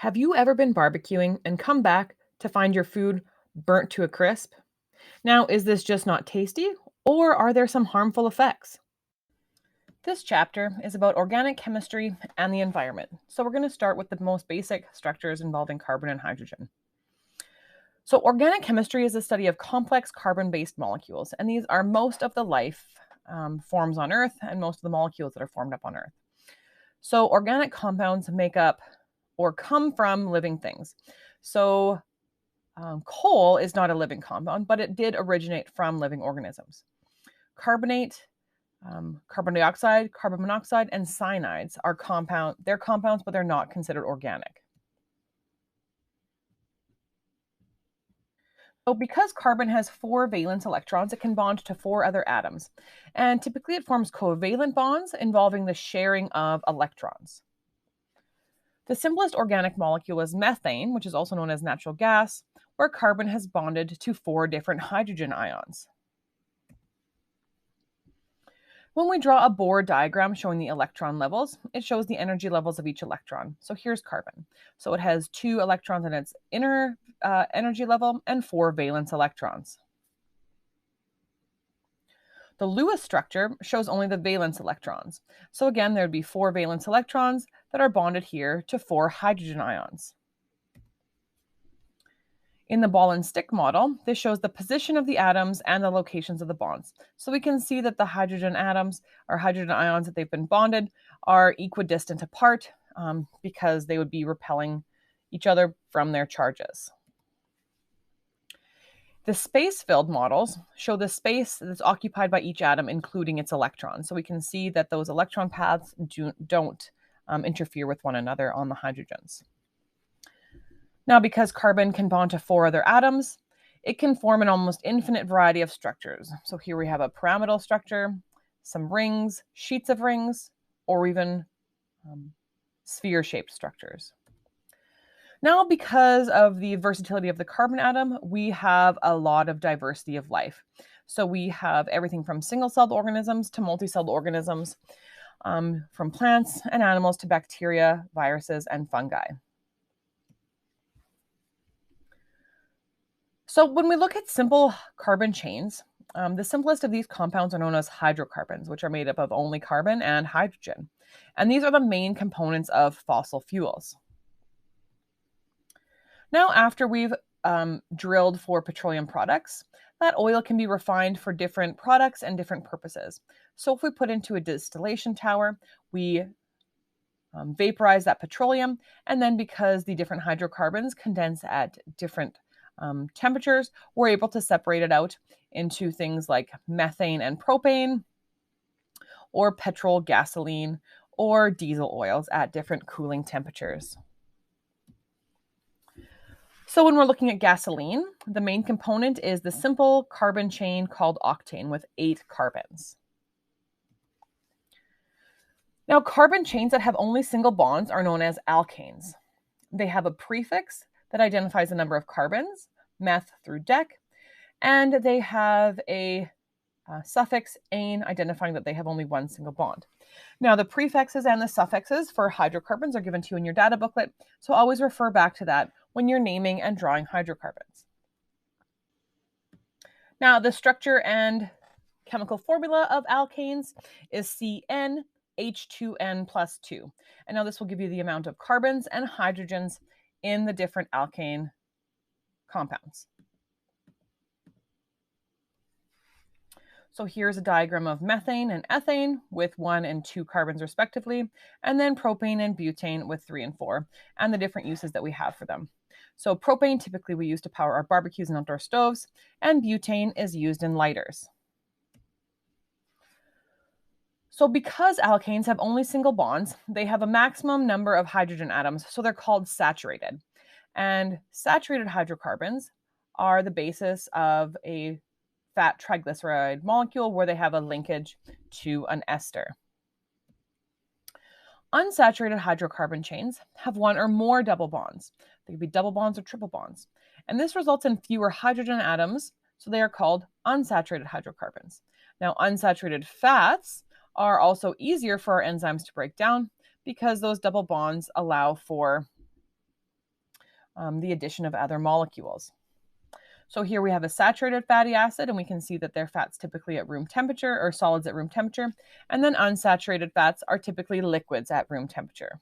Have you ever been barbecuing and come back to find your food burnt to a crisp? Now, is this just not tasty, or are there some harmful effects? This chapter is about organic chemistry and the environment. So, we're going to start with the most basic structures involving carbon and hydrogen. So, organic chemistry is the study of complex carbon based molecules, and these are most of the life forms on Earth and most of the molecules that are formed up on Earth. So, organic compounds make up or come from living things. So, coal is not a living compound, but it did originate from living organisms. Carbonate, carbon dioxide, carbon monoxide, and cyanides are they're compounds, but they're not considered organic. So because carbon has 4 valence electrons, it can bond to 4 other atoms. And typically it forms covalent bonds involving the sharing of electrons. The simplest organic molecule is methane, which is also known as natural gas, where carbon has bonded to 4 different hydrogen ions. When we draw a Bohr diagram showing the electron levels, it shows the energy levels of each electron. So here's carbon. So it has 2 electrons in its inner energy level and 4 valence electrons. The Lewis structure shows only the valence electrons. So again, there would be 4 valence electrons that are bonded here to 4 hydrogen ions. In the ball and stick model, this shows the position of the atoms and the locations of the bonds. So we can see that the hydrogen atoms or hydrogen ions that they've been bonded are equidistant apart because they would be repelling each other from their charges. The space-filled models show the space that's occupied by each atom, including its electrons. So we can see that those electron paths don't interfere with one another on the hydrogens. Now, because carbon can bond to 4 other atoms, it can form an almost infinite variety of structures. So here we have a pyramidal structure, some rings, sheets of rings, or even sphere-shaped structures. Now, because of the versatility of the carbon atom, we have a lot of diversity of life. So we have everything from single-celled organisms to multi-celled organisms, from plants and animals to bacteria, viruses, and fungi. So when we look at simple carbon chains, the simplest of these compounds are known as hydrocarbons, which are made up of only carbon and hydrogen. And these are the main components of fossil fuels. Now, after we've drilled for petroleum products, that oil can be refined for different products and different purposes. So if we put into a distillation tower, we vaporize that petroleum, and then because the different hydrocarbons condense at different temperatures, we're able to separate it out into things like methane and propane, or petrol, gasoline, or diesel oils at different cooling temperatures. So when we're looking at gasoline, the main component is the simple carbon chain called octane with 8 carbons. Now, carbon chains that have only single bonds are known as alkanes. They have a prefix that identifies the number of carbons, meth through dec, and they have a suffix ane identifying that they have only one single bond. Now, the prefixes and the suffixes for hydrocarbons are given to you in your data booklet, so always refer back to that when you're naming and drawing hydrocarbons. Now, the structure and chemical formula of alkanes is CnH2n plus 2. And now this will give you the amount of carbons and hydrogens in the different alkane compounds. So here's a diagram of methane and ethane with 1 and 2 carbons respectively, and then propane and butane with 3 and 4, and the different uses that we have for them. So propane typically we use to power our barbecues and outdoor stoves, and butane is used in lighters. So because alkanes have only single bonds, they have a maximum number of hydrogen atoms, so they're called saturated. And saturated hydrocarbons are the basis of a fat triglyceride molecule where they have a linkage to an ester. Unsaturated hydrocarbon chains have 1 or more double bonds. They could be double bonds or triple bonds. And this results in fewer hydrogen atoms, so they are called unsaturated hydrocarbons. Now, unsaturated fats are also easier for our enzymes to break down because those double bonds allow for the addition of other molecules. So here we have a saturated fatty acid, and we can see that they're fats typically at room temperature, or solids at room temperature, and then unsaturated fats are typically liquids at room temperature.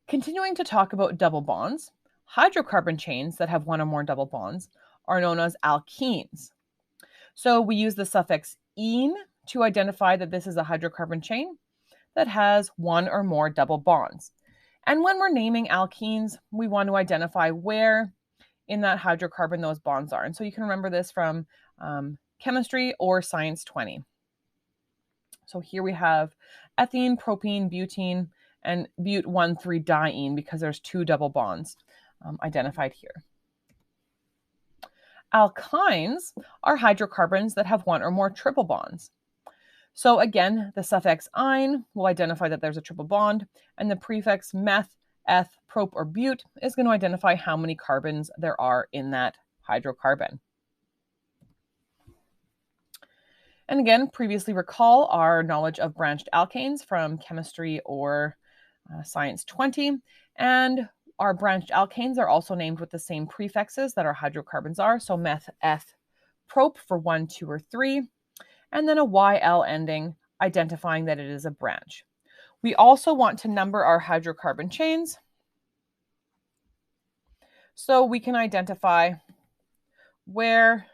Continuing to talk about double bonds, hydrocarbon chains that have one or more double bonds are known as alkenes. So we use the suffix "ene" to identify that this is a hydrocarbon chain that has one or more double bonds. And when we're naming alkenes, we want to identify where in that hydrocarbon those bonds are. And so you can remember this from chemistry or science 20. So here we have ethene, propene, butene, and but-1,3-diene because there's two double bonds identified here. Alkynes are hydrocarbons that have one or more triple bonds. So again, the suffix "-ine" will identify that there's a triple bond, and the prefix meth, eth, prop, or but is going to identify how many carbons there are in that hydrocarbon. And again, previously recall our knowledge of branched alkanes from chemistry or science 20, and our branched alkanes are also named with the same prefixes that our hydrocarbons are, so meth, eth, prop for 1, 2, or 3, and then a YL ending identifying that it is a branch. We also want to number our hydrocarbon chains so we can identify where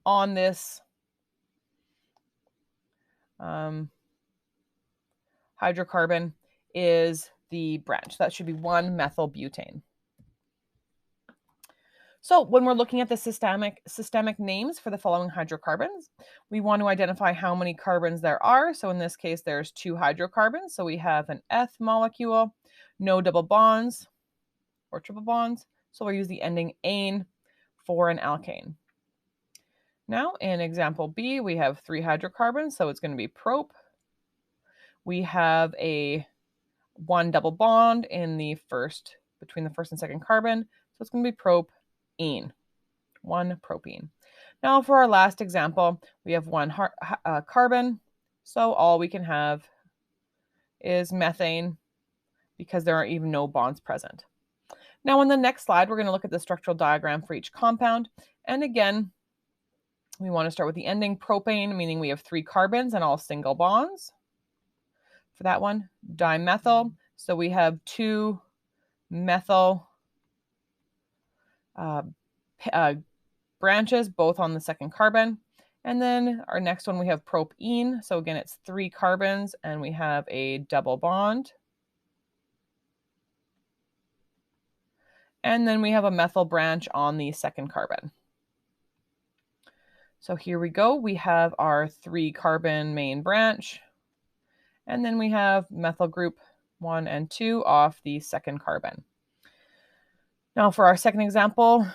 on this hydrocarbon is the branch. That should be 1-methylbutane. So when we're looking at the systemic names for the following hydrocarbons, we want to identify how many carbons there are. So in this case, there's 2 hydrocarbons. So we have an eth molecule, no double bonds or triple bonds. So we'll use the ending "ane" for an alkane. Now in example B, we have 3 hydrocarbons. So it's going to be prop. We have a 1 double bond in between the first and second carbon. So it's going to be propene, 1-propene. Now for our last example, we have 1 carbon. So all we can have is methane because there are even no bonds present. Now on the next slide, we're going to look at the structural diagram for each compound. And again, we want to start with the ending propane, meaning we have 3 carbons and all single bonds. For that one, dimethyl. So we have 2 methyl branches, both on the second carbon. And then our next one, we have propene. So again, it's 3 carbons and we have a double bond. And then we have a methyl branch on the second carbon. So here we go. We have our 3 carbon main branch. And then we have methyl group 1 and 2 off the second carbon. Now for our second example,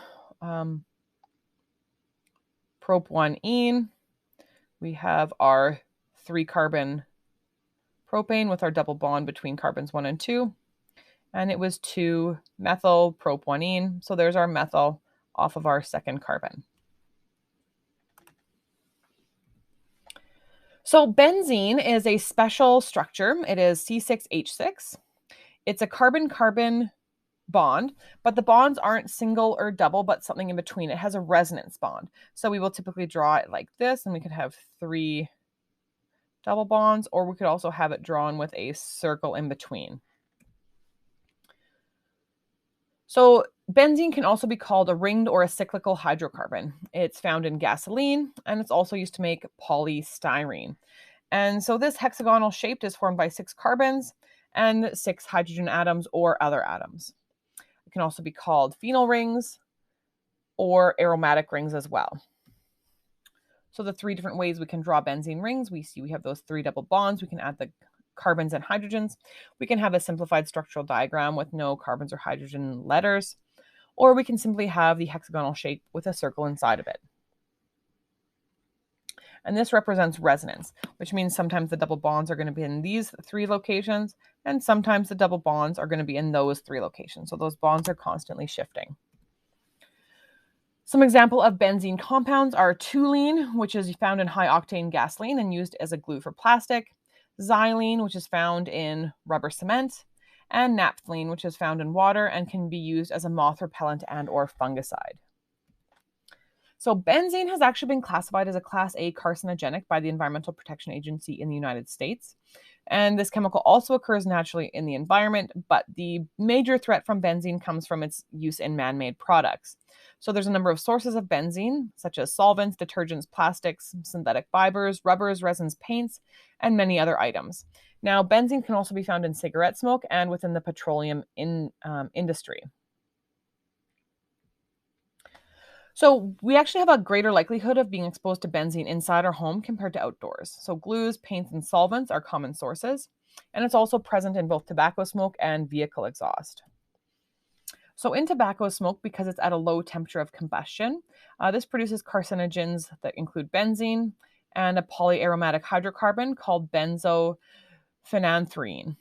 prop-1-ene, we have our 3 carbon propane with our double bond between carbons 1 and 2. And it was 2 methyl prop-1-ene. So there's our methyl off of our second carbon. So benzene is a special structure. It is C6H6. It's a carbon-carbon bond, but the bonds aren't single or double, but something in between. It has a resonance bond. So we will typically draw it like this, and we could have 3 double bonds, or we could also have it drawn with a circle in between. So benzene can also be called a ringed or a cyclical hydrocarbon. It's found in gasoline, and it's also used to make polystyrene. And so this hexagonal shape is formed by 6 carbons and 6 hydrogen atoms or other atoms. It can also be called phenyl rings or aromatic rings as well. So the 3 different ways we can draw benzene rings, we have those 3 double bonds. We can add the carbons and hydrogens. We can have a simplified structural diagram with no carbons or hydrogen letters, or we can simply have the hexagonal shape with a circle inside of it. And this represents resonance, which means sometimes the double bonds are going to be in these 3 locations, and sometimes the double bonds are going to be in those 3 locations. So those bonds are constantly shifting. Some example of benzene compounds are toluene, which is found in high-octane gasoline and used as a glue for plastic, xylene, which is found in rubber cement, and naphthalene, which is found in water and can be used as a moth repellent and or fungicide. So benzene has actually been classified as a Class A carcinogenic by the Environmental Protection Agency in the United States. And this chemical also occurs naturally in the environment, but the major threat from benzene comes from its use in man-made products. So there's a number of sources of benzene, such as solvents, detergents, plastics, synthetic fibers, rubbers, resins, paints, and many other items. Now, benzene can also be found in cigarette smoke and within the petroleum industry. So we actually have a greater likelihood of being exposed to benzene inside our home compared to outdoors. So glues, paints, and solvents are common sources, and it's also present in both tobacco smoke and vehicle exhaust. So in tobacco smoke, because it's at a low temperature of combustion, this produces carcinogens that include benzene and a polyaromatic hydrocarbon called benzophenanthrene.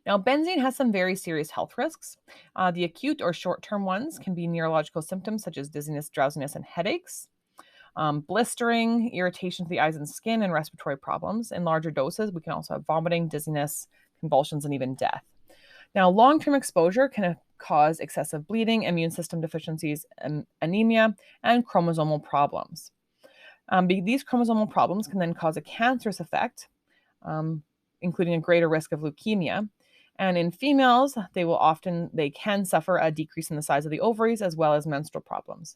Now, benzene has some very serious health risks. The acute or short-term ones can be neurological symptoms such as dizziness, drowsiness, and headaches, blistering, irritation to the eyes and skin, and respiratory problems. In larger doses, we can also have vomiting, dizziness, convulsions, and even death. Now, long-term exposure can cause excessive bleeding, immune system deficiencies, anemia, and chromosomal problems. These chromosomal problems can then cause a cancerous effect, including a greater risk of leukemia. And in females, they can suffer a decrease in the size of the ovaries as well as menstrual problems.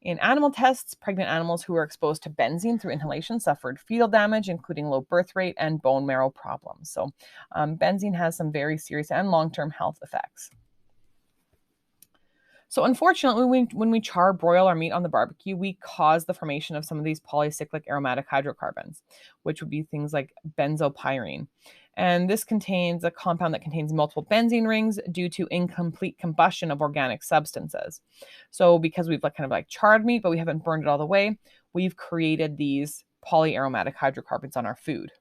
In animal tests, pregnant animals who were exposed to benzene through inhalation suffered fetal damage, including low birth rate and bone marrow problems. So benzene has some very serious and long-term health effects. So unfortunately, when we char, broil, or meat on the barbecue, we cause the formation of some of these polycyclic aromatic hydrocarbons, which would be things like benzopyrene. And this contains a compound that contains multiple benzene rings due to incomplete combustion of organic substances. So because we've kind of like charred meat, but we haven't burned it all the way, we've created these polyaromatic hydrocarbons on our food.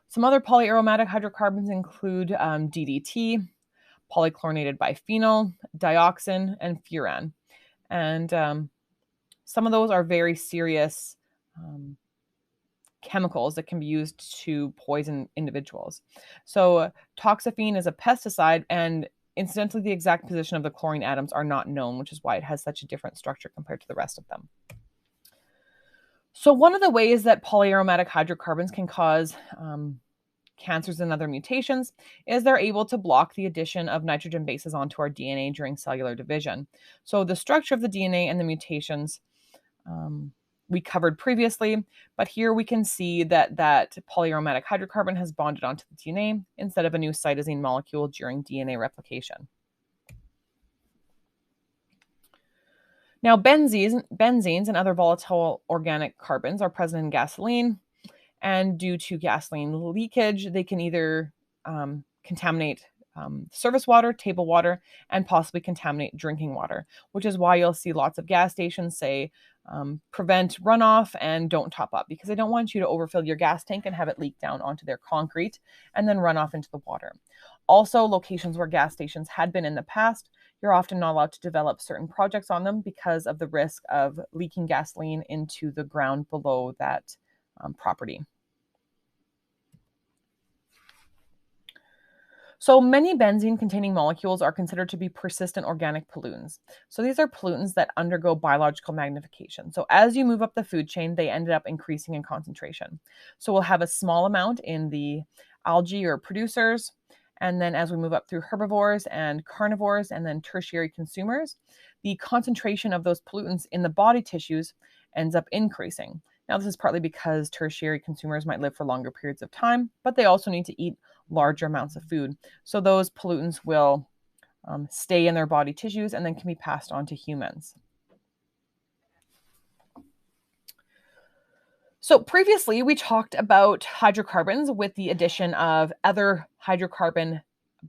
Some other polyaromatic hydrocarbons include DDT, polychlorinated biphenyl, dioxin, and furan. And some of those are very serious chemicals that can be used to poison individuals. So toxaphene is a pesticide, and incidentally, the exact position of the chlorine atoms are not known, which is why it has such a different structure compared to the rest of them. So one of the ways that polyaromatic hydrocarbons can cause cancers and other mutations is they're able to block the addition of nitrogen bases onto our DNA during cellular division. So the structure of the DNA and the mutations we covered previously, but here we can see that polyaromatic hydrocarbon has bonded onto the DNA instead of a new cytosine molecule during DNA replication. Now, benzenes and other volatile organic carbons are present in gasoline, and due to gasoline leakage, they can either contaminate service water, table water, and possibly contaminate drinking water, which is why you'll see lots of gas stations say prevent runoff and don't top up, because they don't want you to overfill your gas tank and have it leak down onto their concrete and then run off into the water. Also, locations where gas stations had been in the past, you're often not allowed to develop certain projects on them because of the risk of leaking gasoline into the ground below that property. So many benzene-containing molecules are considered to be persistent organic pollutants. So these are pollutants that undergo biological magnification. So as you move up the food chain, they ended up increasing in concentration. So we'll have a small amount in the algae or producers, and then as we move up through herbivores and carnivores and then tertiary consumers, the concentration of those pollutants in the body tissues ends up increasing. Now, this is partly because tertiary consumers might live for longer periods of time, but they also need to eat larger amounts of food. So those pollutants will stay in their body tissues and then can be passed on to humans. So previously, we talked about hydrocarbons with the addition of other hydrocarbon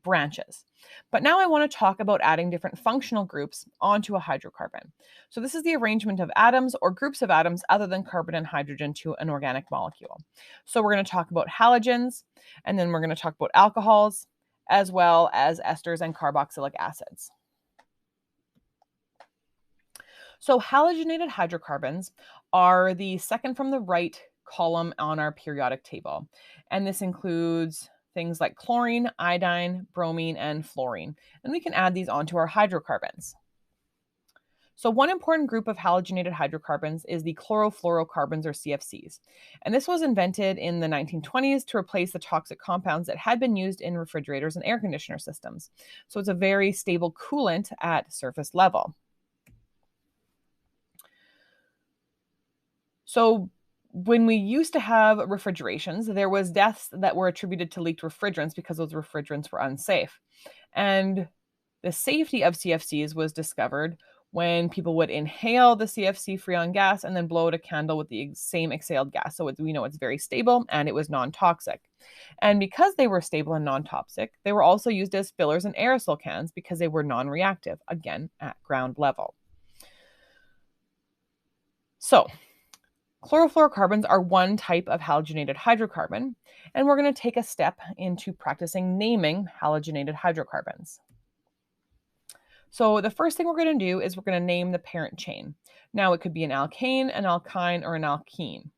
branches. But now I want to talk about adding different functional groups onto a hydrocarbon. So this is the arrangement of atoms or groups of atoms other than carbon and hydrogen to an organic molecule. So we're going to talk about halogens, and then we're going to talk about alcohols, as well as esters and carboxylic acids. So halogenated hydrocarbons are the second from the right column on our periodic table. And this includes things like chlorine, iodine, bromine, and fluorine. And we can add these onto our hydrocarbons. So one important group of halogenated hydrocarbons is the chlorofluorocarbons, or CFCs. And this was invented in the 1920s to replace the toxic compounds that had been used in refrigerators and air conditioner systems. So it's a very stable coolant at surface level. So when we used to have refrigerations, there was deaths that were attributed to leaked refrigerants because those refrigerants were unsafe. And the safety of CFCs was discovered when people would inhale the CFC freon gas and then blow out a candle with the same exhaled gas. So we know it's very stable and it was non-toxic. And because they were stable and non-toxic, they were also used as fillers in aerosol cans because they were non-reactive, again, at ground level. So chlorofluorocarbons are one type of halogenated hydrocarbon, and we're going to take a step into practicing naming halogenated hydrocarbons. So the first thing we're going to do is we're going to name the parent chain. Now it could be an alkane, an alkyne, or an alkene.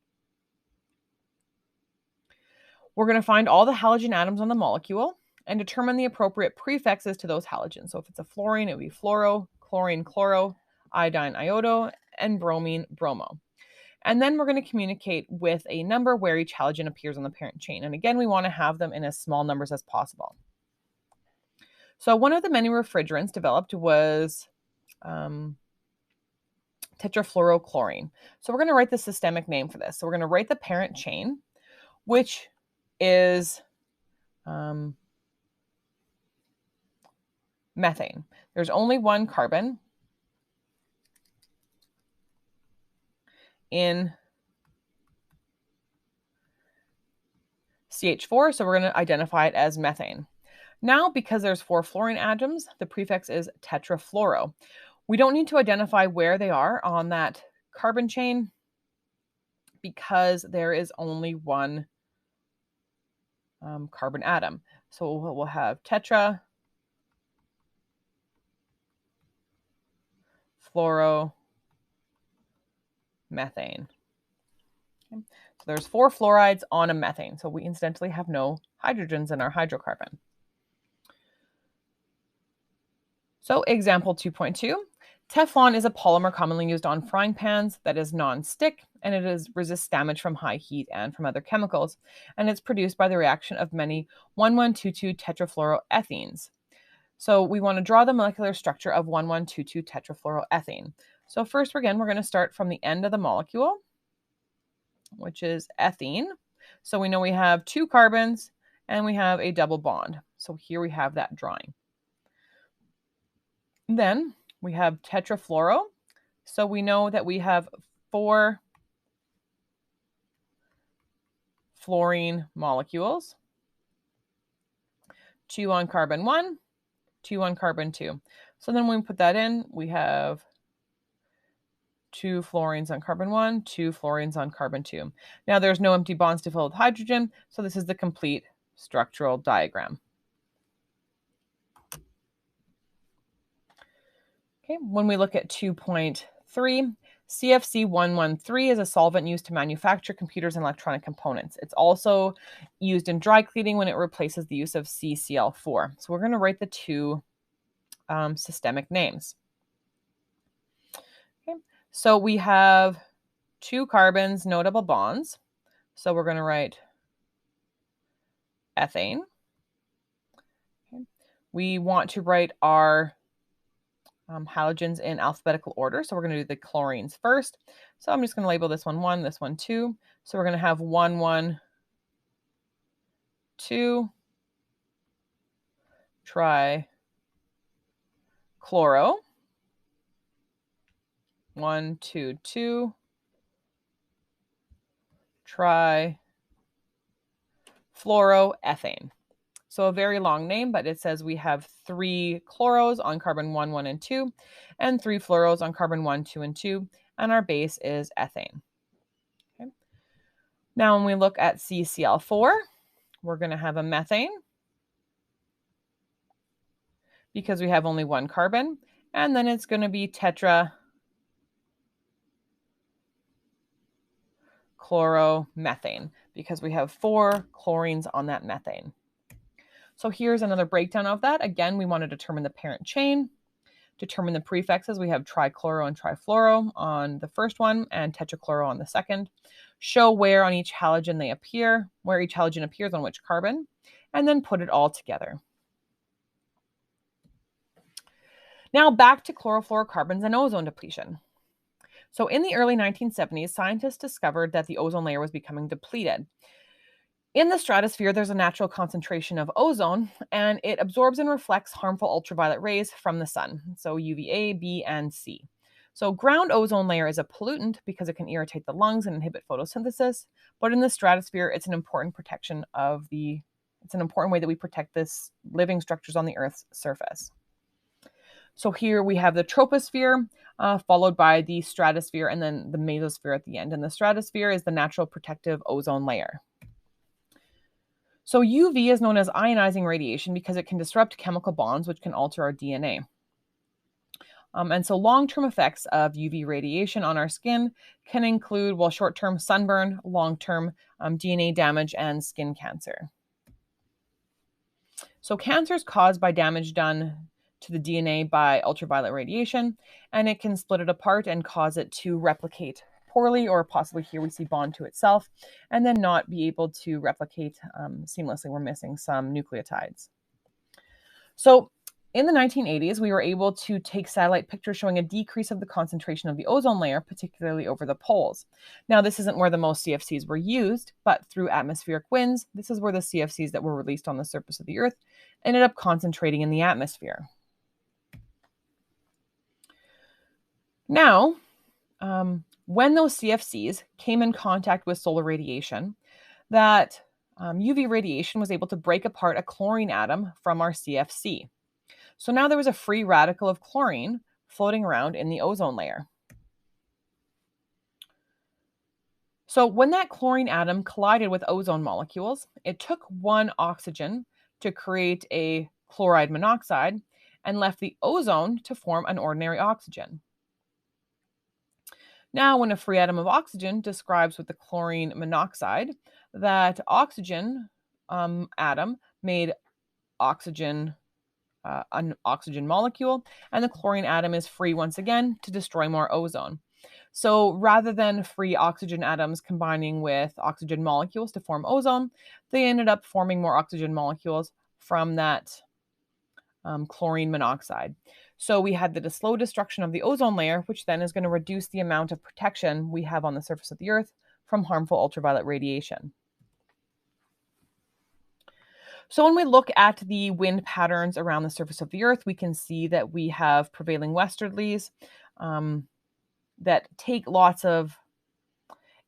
We're going to find all the halogen atoms on the molecule and determine the appropriate prefixes to those halogens. So if it's a fluorine, it would be fluoro, chlorine, chloro, iodine, iodo, and bromine, bromo. And then we're going to communicate with a number where each halogen appears on the parent chain. And again, we want to have them in as small numbers as possible. So one of the many refrigerants developed was tetrafluorochlorine. So we're going to write the systemic name for this. So we're going to write the parent chain, which is methane. There's only one carbon in CH4, so we're going to identify it as methane. Now, because there's 4 fluorine atoms, the prefix is tetrafluoro. We don't need to identify where they are on that carbon chain because there is only one carbon atom. So we'll have tetrafluoromethane. Okay. So there's 4 fluorides on a methane. So we incidentally have no hydrogens in our hydrocarbon. So example 2.2, Teflon is a polymer commonly used on frying pans that is non-stick, and it resists damage from high heat and from other chemicals, and it's produced by the reaction of many 1122 tetrafluoroethanes. So we want to draw the molecular structure of 1122 tetrafluoroethane. So first, again, we're going to start from the end of the molecule, which is ethene. So we know we have 2 carbons and we have a double bond. So here we have that drawing. Then we have tetrafluoro. So we know that we have 4 fluorine molecules, 2 on carbon 1, 2 on carbon 2. So then when we put that in, we have 2 fluorines on carbon 1, 2 fluorines on carbon 2. Now there's no empty bonds to fill with hydrogen, so this is the complete structural diagram. Okay, when we look at 2.3, CFC113 is a solvent used to manufacture computers and electronic components. It's also used in dry cleaning when it replaces the use of CCl4. So we're going to write the 2 systemic names. Okay, so we have 2 carbons, no double bonds. So we're going to write ethane. Okay. We want to write our halogens in alphabetical order. So we're going to do the chlorines first. So I'm just going to label this one 1, this one 2. So we're going to have 1, 1, 2, trichloro, 1, 2, 2, trifluoroethane. So a very long name, but it says we have 3 chloros on carbon 1, 1, and 2, and 3 fluoros on carbon 1, 2, and 2, and our base is ethane. Okay. Now when we look at CCl4, we're going to have a methane because we have only 1 carbon, and then it's going to be tetrachloroethane. chloromethane because we have 4 chlorines on that methane. So here's another breakdown of that. Again, we want to determine the parent chain, determine the prefixes. We have trichloro and trifluoro on the first one and tetrachloro on the second. Show where on each halogen they appear, where each halogen appears on which carbon, and then put it all together. Now back to chlorofluorocarbons and ozone depletion. So in the early 1970s, scientists discovered that the ozone layer was becoming depleted. In the stratosphere, there's a natural concentration of ozone, and it absorbs and reflects harmful ultraviolet rays from the sun, so UVA, B, and C. So ground ozone layer is a pollutant because it can irritate the lungs and inhibit photosynthesis, but in the stratosphere, it's an important way that we protect this living structures on the Earth's surface. So here we have the troposphere, followed by the stratosphere, and then the mesosphere at the end. And the stratosphere is the natural protective ozone layer. So UV is known as ionizing radiation because it can disrupt chemical bonds, which can alter our DNA. And so long-term effects of UV radiation on our skin can include, well, short-term sunburn, long-term DNA damage, and skin cancer. So cancer is caused by damage done to the DNA by ultraviolet radiation, and it can split it apart and cause it to replicate poorly, or possibly here we see bond to itself, and then not be able to replicate seamlessly. We're missing some nucleotides. So in the 1980s, we were able to take satellite pictures showing a decrease of the concentration of the ozone layer, particularly over the poles. Now, this isn't where the most CFCs were used, but through atmospheric winds, this is where the CFCs that were released on the surface of the Earth ended up concentrating in the atmosphere. Now, when those CFCs came in contact with solar radiation, that UV radiation was able to break apart a chlorine atom from our CFC. So now there was a free radical of chlorine floating around in the ozone layer. So when that chlorine atom collided with ozone molecules, it took one oxygen to create a chloride monoxide and left the ozone to form an ordinary oxygen. Now, when a free atom of oxygen describes with the chlorine monoxide, that oxygen atom made oxygen, an oxygen molecule, and the chlorine atom is free once again to destroy more ozone. So rather than free oxygen atoms combining with oxygen molecules to form ozone, they ended up forming more oxygen molecules from that chlorine monoxide. So we had the slow destruction of the ozone layer, which then is going to reduce the amount of protection we have on the surface of the Earth from harmful ultraviolet radiation. So when we look at the wind patterns around the surface of the Earth, we can see that we have prevailing westerlies that take lots of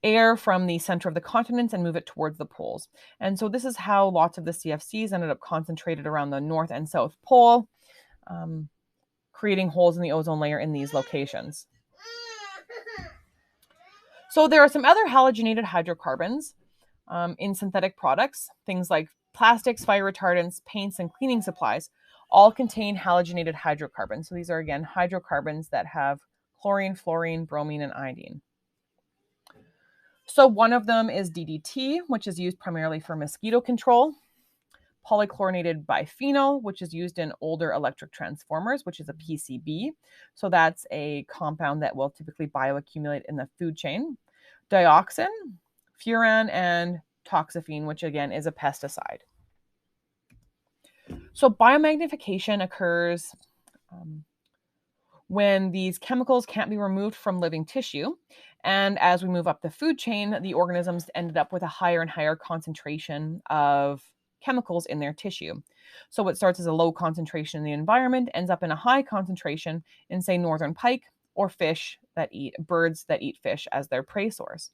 air from the center of the continents and move it towards the poles. And so this is how lots of the CFCs ended up concentrated around the North and South Pole, creating holes in the ozone layer in these locations. So there are some other halogenated hydrocarbons in synthetic products, things like plastics, fire retardants, paints, and cleaning supplies, all contain halogenated hydrocarbons. So these are, again, hydrocarbons that have chlorine, fluorine, bromine, and iodine. So one of them is DDT, which is used primarily for mosquito control. Polychlorinated biphenyl, which is used in older electric transformers, which is a PCB. So that's a compound that will typically bioaccumulate in the food chain. Dioxin, furan, and toxaphene, which again is a pesticide. So biomagnification occurs when these chemicals can't be removed from living tissue. And as we move up the food chain, the organisms ended up with a higher and higher concentration of chemicals in their tissue. So what starts as a low concentration in the environment ends up in a high concentration in, say, northern pike or birds that eat fish as their prey source.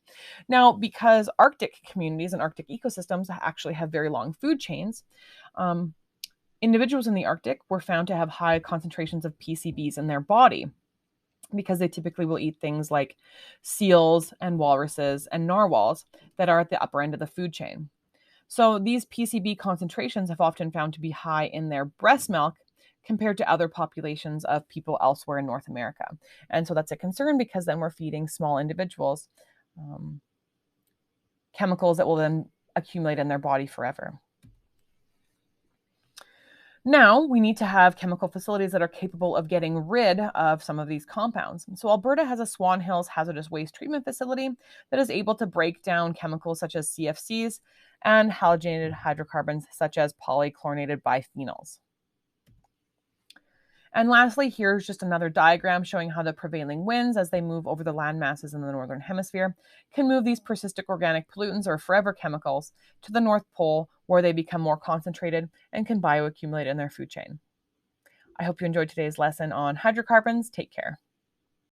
Now, because Arctic communities and Arctic ecosystems actually have very long food chains, individuals in the Arctic were found to have high concentrations of PCBs in their body because they typically will eat things like seals and walruses and narwhals that are at the upper end of the food chain. So these PCB concentrations have often found to be high in their breast milk compared to other populations of people elsewhere in North America. And so that's a concern because then we're feeding small individuals chemicals that will then accumulate in their body forever. Now, we need to have chemical facilities that are capable of getting rid of some of these compounds. So, Alberta has a Swan Hills Hazardous Waste Treatment Facility that is able to break down chemicals such as CFCs and halogenated hydrocarbons such as polychlorinated biphenyls. And lastly, here's just another diagram showing how the prevailing winds, as they move over the land masses in the northern hemisphere, can move these persistent organic pollutants or forever chemicals to the North Pole, where they become more concentrated and can bioaccumulate in their food chain. I hope you enjoyed today's lesson on hydrocarbons. Take care.